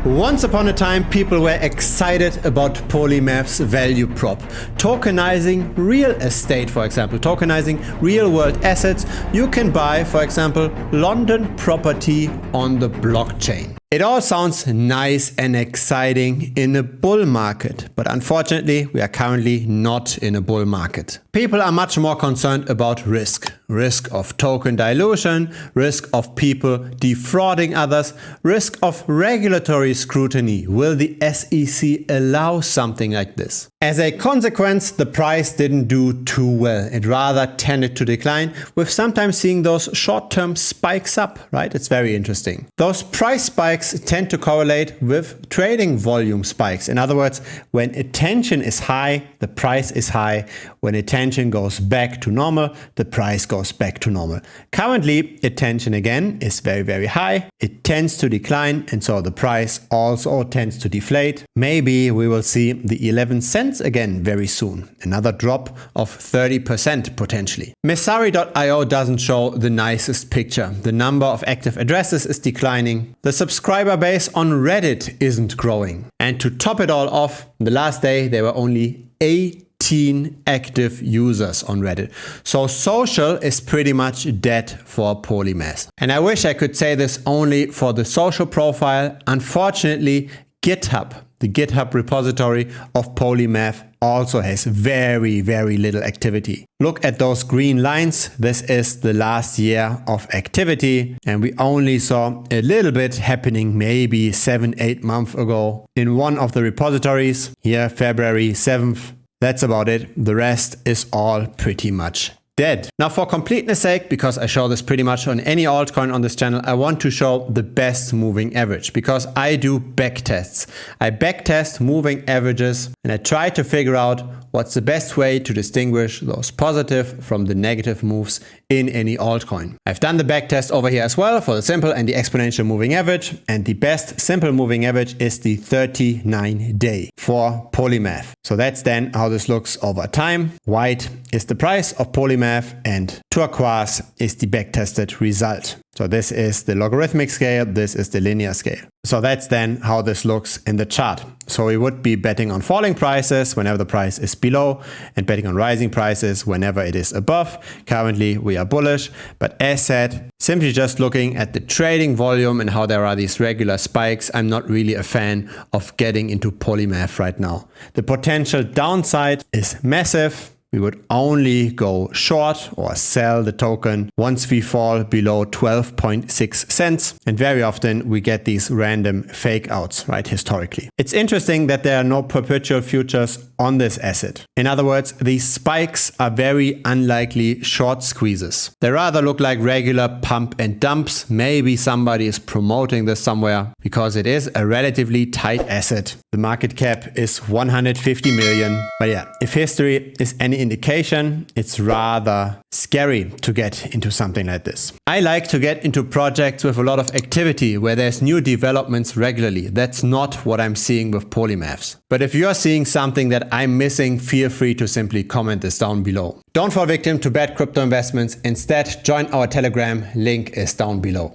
Once upon a time, people were excited about Polymath's value prop. Tokenizing real estate, for example, tokenizing real-world assets. You can buy, for example, London property on the blockchain. It all sounds nice and exciting in a bull market, but unfortunately, we are currently not in a bull market. People are much more concerned about risk. Risk of token dilution, risk of people defrauding others, risk of regulatory scrutiny. Will the SEC allow something like this? As a consequence, the price didn't do too well. It rather tended to decline, with sometimes seeing those short-term spikes up, right? It's very interesting. Those price spikes tend to correlate with trading volume spikes. In other words, when attention is high, the price is high. When attention goes back to normal, the price goes back to normal. Currently, attention again is very, very high. It tends to decline, and so the price also tends to deflate. Maybe we will see the 11 cents again very soon. Another drop of 30% potentially. Messari.io doesn't show the nicest picture. The number of active addresses is declining. The subscriber base on Reddit isn't growing. And to top it all off, the last day there were only 18 active users on Reddit. So social is pretty much dead for Polymath. And I wish I could say this only for the social profile. Unfortunately, GitHub, the GitHub repository of Polymath, also has very, very little activity. Look at those green lines. This is the last year of activity, and we only saw a little bit happening maybe 7-8 months ago in one of the repositories here, February 7th. That's about it. The rest is all pretty much dead. Now, for completeness sake, because I show this pretty much on any altcoin on this channel, I want to show the best moving average because I do backtests. I backtest moving averages and I try to figure out what's the best way to distinguish those positive from the negative moves in any altcoin. I've done the backtest over here as well for the simple and the exponential moving average, and the best simple moving average is the 39-day for Polymath. So that's then how this looks over time. White is the price of Polymath and turquoise is the backtested result. So this is the logarithmic scale, this is the linear scale. So that's then how this looks in the chart. So we would be betting on falling prices whenever the price is below and betting on rising prices whenever it is above. Currently we are bullish, but as said, simply just looking at the trading volume and how there are these regular spikes, I'm not really a fan of getting into Polymath right now. The potential downside is massive. We would only go short or sell the token once we fall below 12.6 cents. And very often we get these random fake outs, right, historically. It's interesting that there are no perpetual futures on this asset. In other words, these spikes are very unlikely short squeezes. They rather look like regular pump and dumps. Maybe somebody is promoting this somewhere because it is a relatively tight asset. The market cap is 150 million. But yeah, if history is any indication, it's rather scary to get into something like this. I like to get into projects with a lot of activity where there's new developments regularly. That's not what I'm seeing with Polymaths. But if you're seeing something that I'm missing, feel free to simply comment this down below. Don't fall victim to bad crypto investments. Instead, join our Telegram. Link is down below.